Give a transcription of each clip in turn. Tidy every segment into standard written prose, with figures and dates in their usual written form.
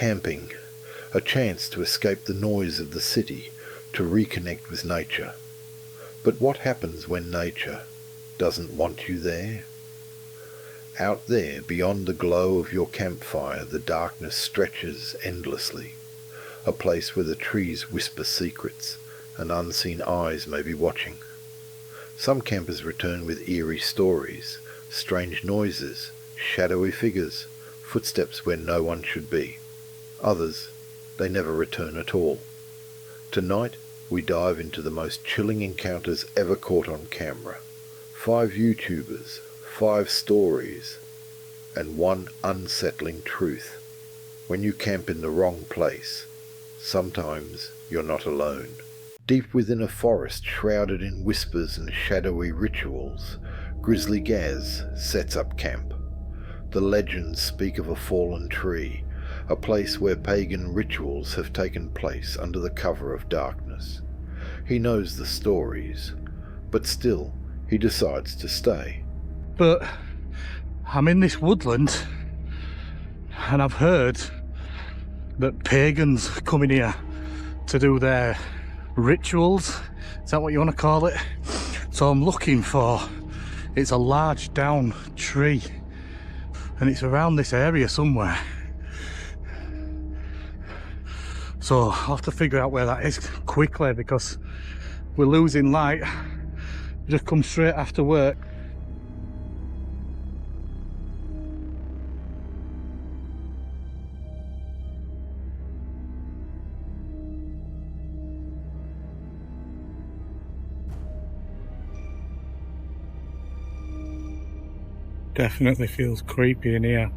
camping, a chance to escape the noise of the city, to reconnect with nature. But what happens when nature doesn't want you there? Out there, beyond the glow of your campfire, the darkness stretches endlessly, a place where the trees whisper secrets and unseen eyes may be watching. Some campers return with eerie stories, strange noises, shadowy figures, footsteps where no one should be. Others, they never return at all. Tonight, we dive into the most chilling encounters ever caught on camera. 5 YouTubers, 5 stories, and 1 unsettling truth. When you camp in the wrong place, sometimes you're not alone. Deep within a forest shrouded in whispers and shadowy rituals, Grizzly Gaz sets up camp. The legends speak of a fallen tree, a place where pagan rituals have taken place under the cover of darkness. He knows the stories, but still he decides to stay. But I'm in this woodland and I've heard that pagans come in here to do their rituals. Is that what you want to call it? So I'm looking for, it's a large down tree and it's around this area somewhere. So I'll have to figure out where that is quickly because we're losing light. We just come straight after work. Definitely feels creepy in here.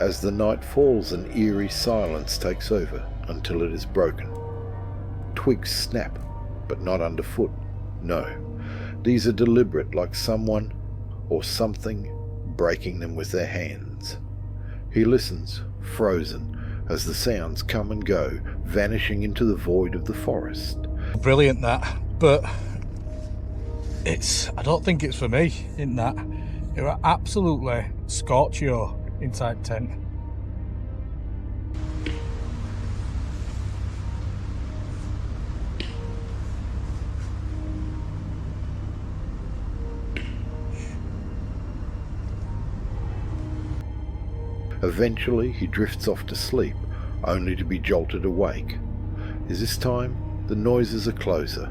As the night falls, an eerie silence takes over until it is broken. Twigs snap, but not underfoot. No, these are deliberate, like someone or something breaking them with their hands. He listens, frozen, as the sounds come and go, vanishing into the void of the forest. Brilliant that, but I don't think it's for me in that. It was absolutely scorchio inside tent. Eventually he drifts off to sleep, only to be jolted awake. This time the noises are closer.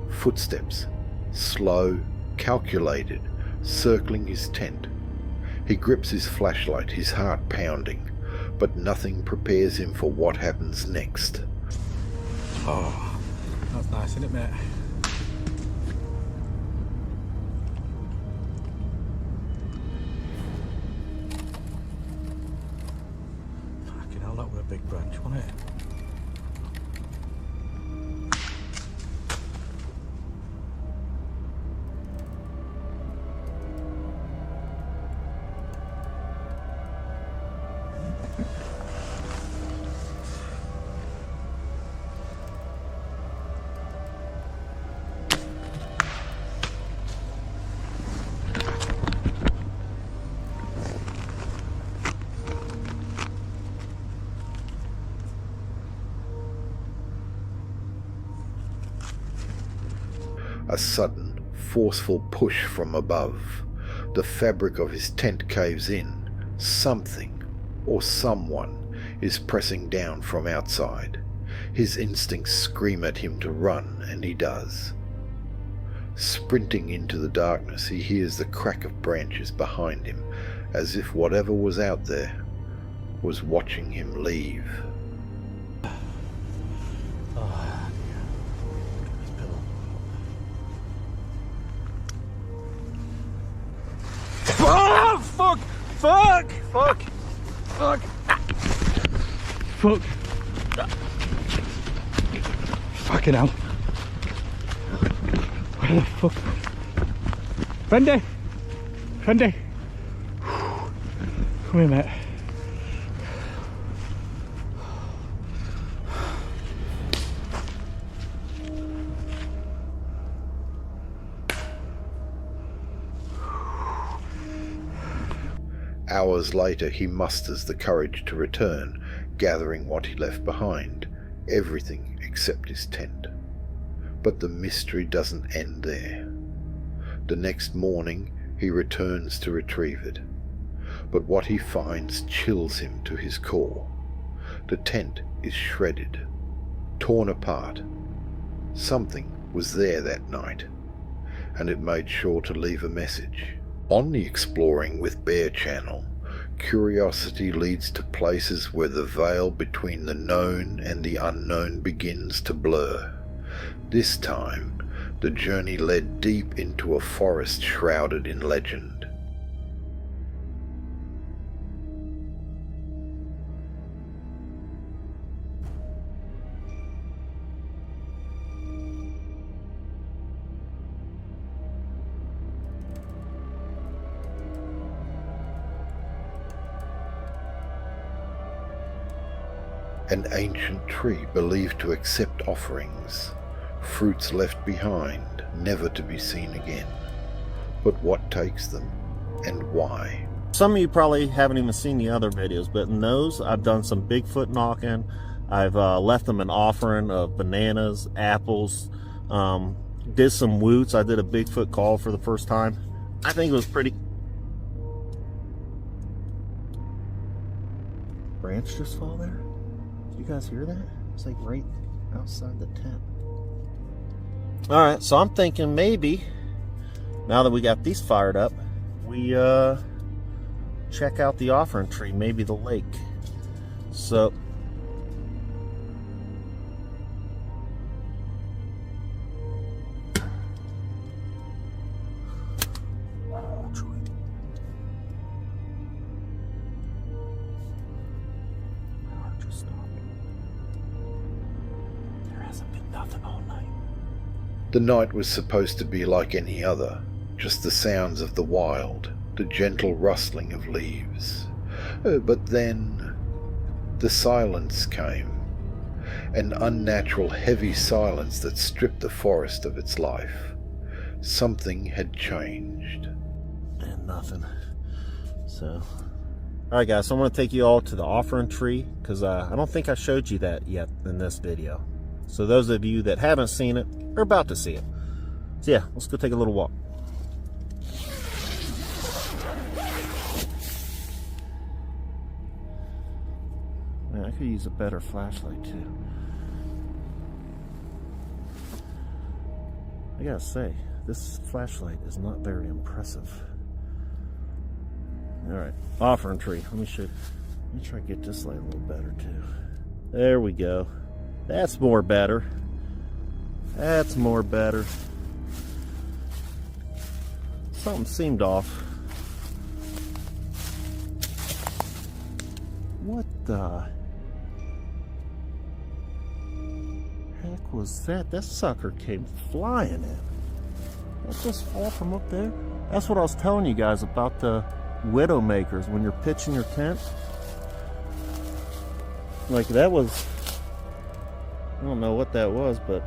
Footsteps, slow, calculated, circling his tent. He grips his flashlight, his heart pounding, but nothing prepares him for what happens next. Oh, that's nice, isn't it, mate? Fucking hell, that were a big branch, wasn't it? A sudden, forceful push from above. The fabric of his tent caves in. Something, or someone, is pressing down from outside. His instincts scream at him to run, and he does. Sprinting into the darkness, he hears the crack of branches behind him, as if whatever was out there was watching him leave. Oh, fuck! Fuck! Fuck! Fuck! Fuck! Fucking hell! Where the fuck? Fendi! Fendi! Come here, mate. Hours later he musters the courage to return, gathering what he left behind, everything except his tent. But the mystery doesn't end there. The next morning he returns to retrieve it, but what he finds chills him to his core. The tent is shredded, torn apart. Something was there that night, and it made sure to leave a message. On the Exploring with Bear channel, curiosity leads to places where the veil between the known and the unknown begins to blur. This time, the journey led deep into a forest shrouded in legend. An ancient tree believed to accept offerings, fruits left behind, never to be seen again. But what takes them, and why? Some of you probably haven't even seen the other videos, but in those, I've done some Bigfoot knocking. I've left them an offering of bananas, apples, did some woots. I did a Bigfoot call for the first time. I think it was pretty... Branch just fall there? Did you guys hear that? It's like right outside the tent. Alright, so I'm thinking maybe, now that we got these fired up, we check out the offering tree, maybe the lake. So, The night was supposed to be like any other, just the sounds of the wild, the gentle rustling of leaves. But then the silence came, an unnatural heavy silence that stripped the forest of its life. Something had changed. And nothing. So, alright guys, so I'm going to take you all to the offering tree, because I don't think I showed you that yet in this video. So those of you that haven't seen it, are about to see it. So yeah, let's go take a little walk. Man, I could use a better flashlight too. I gotta say, this flashlight is not very impressive. Alright, offering tree. Let me show you. Let me try to get this light a little better too. There we go. That's more better. That's more better. Something seemed off. What the heck was that? That sucker came flying in. That just fall from up there? That's what I was telling you guys about the widowmakers when you're pitching your tent. Like that was... I don't know what that was, but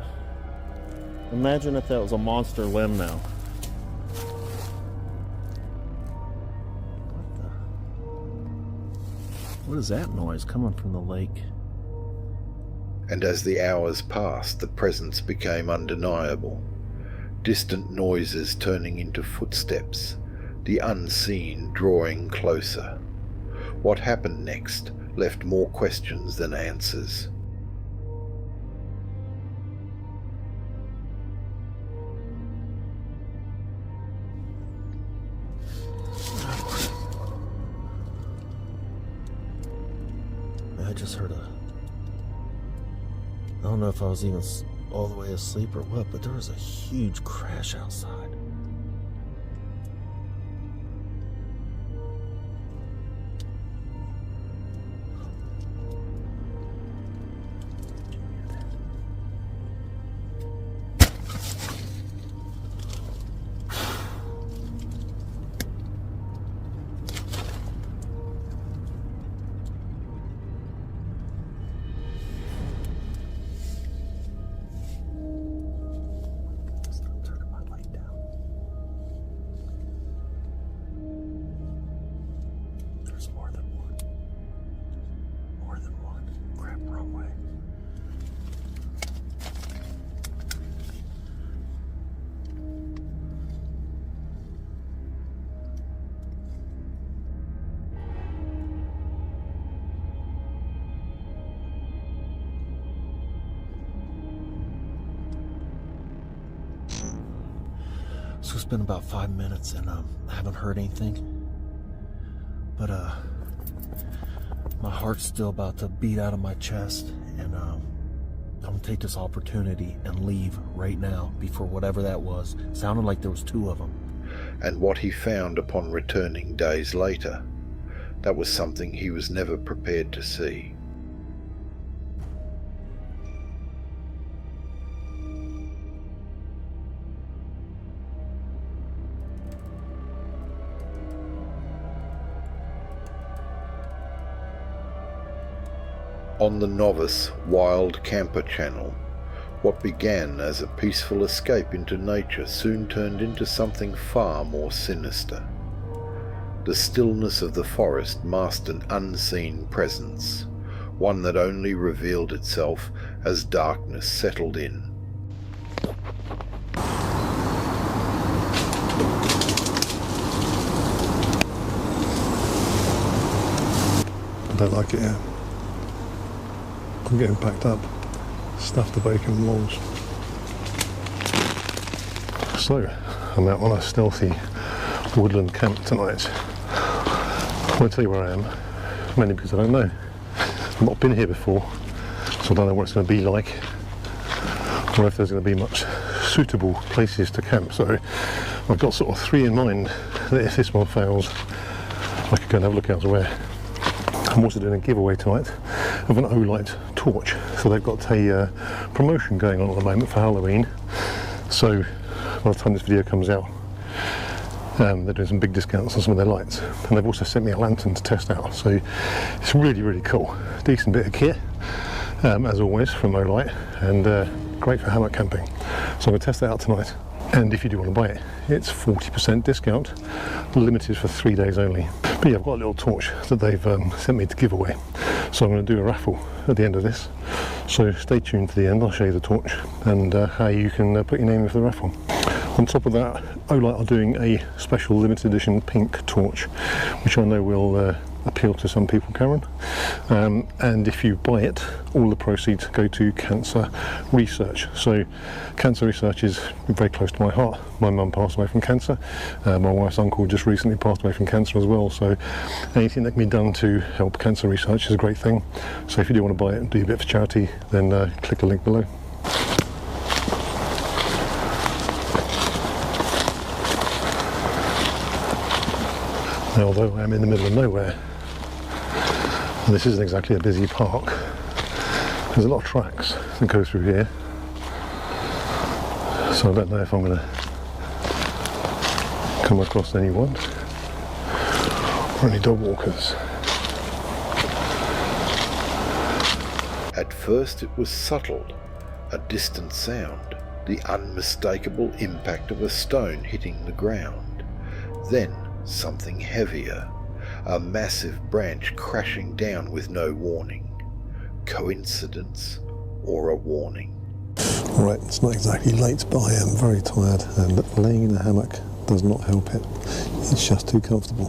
imagine if that was a monster limb now. What is that noise coming from the lake? And as the hours passed, the presence became undeniable. Distant noises turning into footsteps, the unseen drawing closer. What happened next left more questions than answers. I just heard I don't know if I was even all the way asleep or what, but there was a huge crash outside. it's been about 5 minutes and I haven't heard anything. But my heart's still about to beat out of my chest, and I'm gonna take this opportunity and leave right now before whatever that was. Sounded like there was 2 of them. And what he found upon returning days later, that was something he was never prepared to see. On the novice Wild Camper channel, what began as a peaceful escape into nature soon turned into something far more sinister. The stillness of the forest masked an unseen presence, one that only revealed itself as darkness settled in. I don't like it here. I'm getting packed up, stuffed the bacon walls. So, I'm out on a stealthy woodland camp tonight. I won't tell you where I am, mainly because I don't know. I've not been here before, so I don't know what it's going to be like, or if there's going to be much suitable places to camp. So, I've got sort of 3 in mind that if this one fails, I could go and have a look elsewhere. I'm also doing a giveaway tonight of an Olight torch. So they've got a promotion going on at the moment for Halloween. So by the time this video comes out, they're doing some big discounts on some of their lights. And they've also sent me a lantern to test out. So it's really, really cool. Decent bit of kit, as always, from Olight, and great for hammock camping. So I'm going to test that out tonight. And if you do want to buy it, it's 40% discount, limited for 3 days only. But yeah, I've got a little torch that they've sent me to give away. So I'm going to do a raffle at the end of this. So stay tuned to the end, I'll show you the torch and how you can put your name in for the raffle. On top of that, Olight are doing a special limited edition pink torch, which I know will appeal to some people, Karen. And if you buy it, all the proceeds go to cancer research. So cancer research is very close to my heart. My mum passed away from cancer. My wife's uncle just recently passed away from cancer as well. So anything that can be done to help cancer research is a great thing. So if you do want to buy it and do a bit for charity, then click the link below. Now, although I am in the middle of nowhere, and this isn't exactly a busy park, there's a lot of tracks that go through here, so I don't know if I'm going to come across anyone or any dog walkers. At first it was subtle, a distant sound, the unmistakable impact of a stone hitting the ground. Then something heavier, a massive branch crashing down with no warning. Coincidence or a warning? Right, it's not exactly late, but I am very tired, and laying in a hammock does not help it. It's just too comfortable.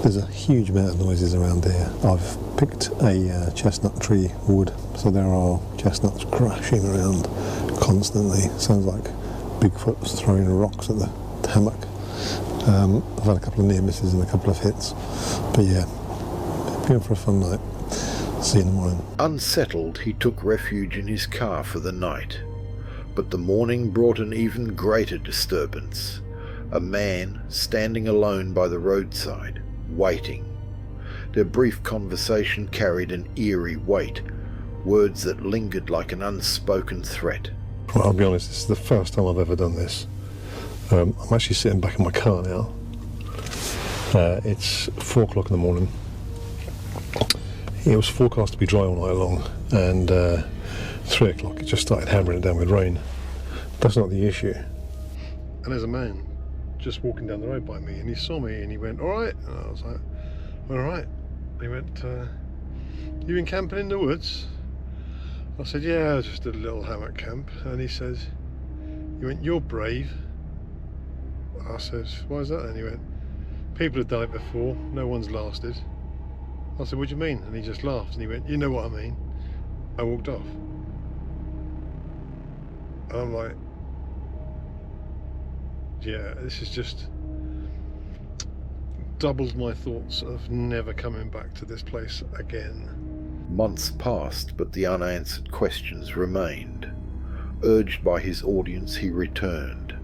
There's a huge amount of noises around here. I've picked a chestnut tree wood, so there are chestnuts crashing around constantly. Sounds like Bigfoot's throwing rocks at the hammock. I've had a couple of near misses and a couple of hits, but yeah, going for a fun night. See you in the morning. Unsettled, he took refuge in his car for the night, but the morning brought an even greater disturbance. A man standing alone by the roadside, waiting. Their brief conversation carried an eerie weight, words that lingered like an unspoken threat. Well, I'll be honest, this is the first time I've ever done this. I'm actually sitting back in my car now. It's 4 o'clock in the morning. It was forecast to be dry all night long, and 3 o'clock it just started hammering it down with rain. That's not the issue. And there's a man just walking down the road by me, and he saw me and he went, "Alright," and I was like, "Alright." He went, "You been camping in the woods?" I said, "Yeah, just a little hammock camp." And he says, he went, "You're brave." I said, "Why is that?" And he went, "People have done it before, no one's lasted." I said, "What do you mean?" And he just laughed and he went, "You know what I mean." I walked off. And I'm like, yeah, this is just doubled my thoughts of never coming back to this place again. Months passed, but the unanswered questions remained. Urged by his audience, he returned,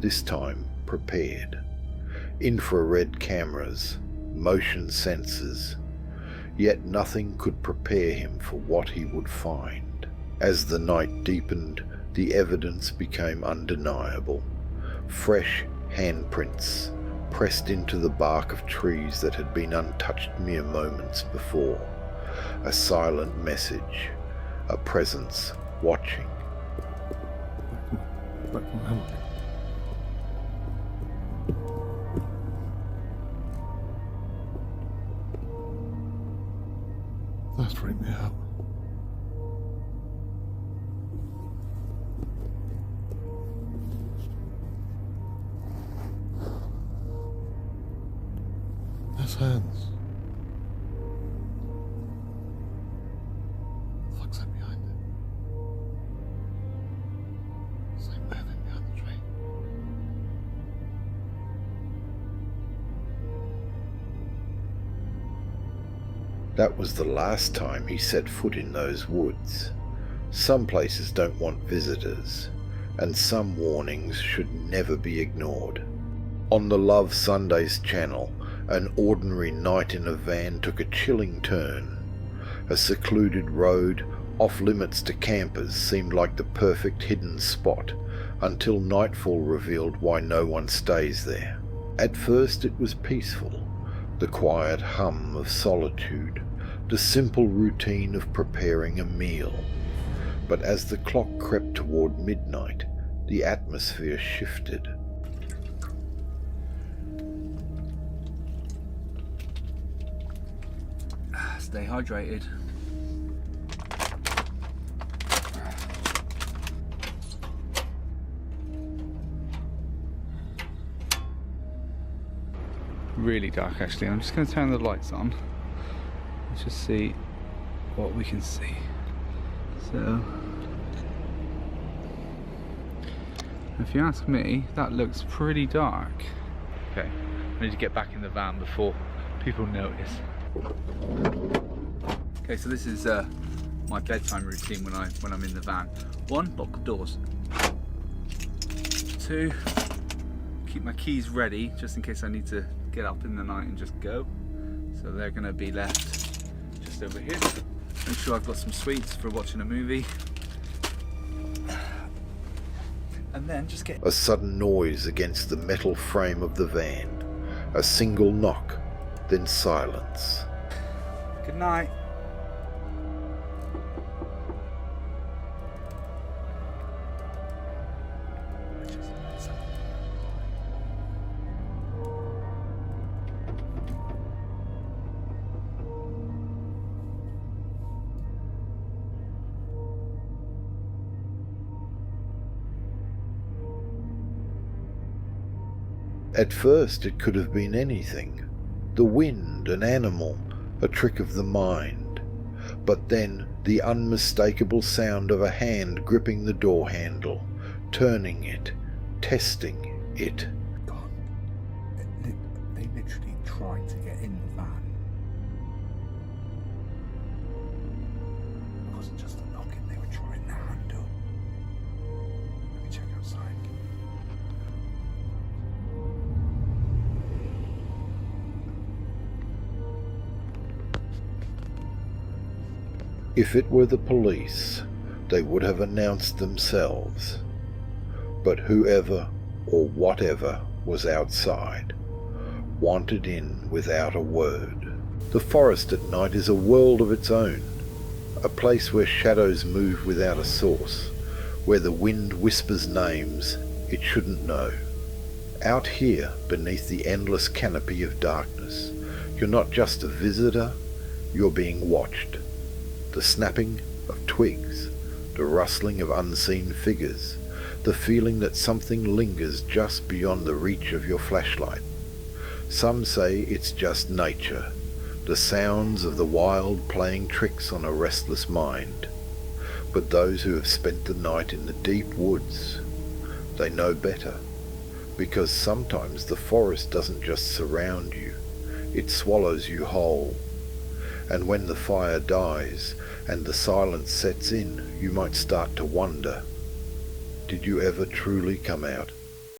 this time prepared. Infrared cameras, motion sensors, yet nothing could prepare him for what he would find. As the night deepened, the evidence became undeniable. Fresh handprints pressed into the bark of trees that had been untouched mere moments before. A silent message, a presence watching. That's freaked me out. There's hands. The fuck's that behind it? Same moving behind the tree. That was the last time he set foot in those woods. Some places don't want visitors, and some warnings should never be ignored. On the Love Sundays channel, an ordinary night in a van took a chilling turn. A secluded road, off limits to campers, seemed like the perfect hidden spot, until nightfall revealed why no one stays there. At first it was peaceful, the quiet hum of solitude, the simple routine of preparing a meal. But as the clock crept toward midnight, the atmosphere shifted. Stay hydrated. Really dark actually. I'm just going to turn the lights on. Let's just see what we can see. So, if you ask me, that looks pretty dark. Okay, I need to get back in the van before people notice. Okay, so this is my bedtime routine when I'm in the van. 1, lock the doors. 2, keep my keys ready just in case I need to get up in the night and just go. So they're going to be left just over here. Make sure I've got some sweets for watching a movie. And then just get... A sudden noise against the metal frame of the van. A single knock, then silence. Good night. At first it could have been anything. The wind, an animal, a trick of the mind. But then the unmistakable sound of a hand gripping the door handle, turning it, testing it. God, they literally tried to get in the van. It wasn't just a knocking, they were trying the handle. Let me check outside. If it were the police, they would have announced themselves. But whoever or whatever was outside wanted in without a word. The forest at night is a world of its own, a place where shadows move without a source, where the wind whispers names it shouldn't know. Out here, beneath the endless canopy of darkness, you're not just a visitor, you're being watched. The snapping of twigs, the rustling of unseen figures, the feeling that something lingers just beyond the reach of your flashlight. Some say it's just nature, the sounds of the wild playing tricks on a restless mind. But those who have spent the night in the deep woods, they know better. because sometimes the forest doesn't just surround you, it swallows you whole. And when the fire dies and the silence sets in, you might start to wonder, did you ever truly come out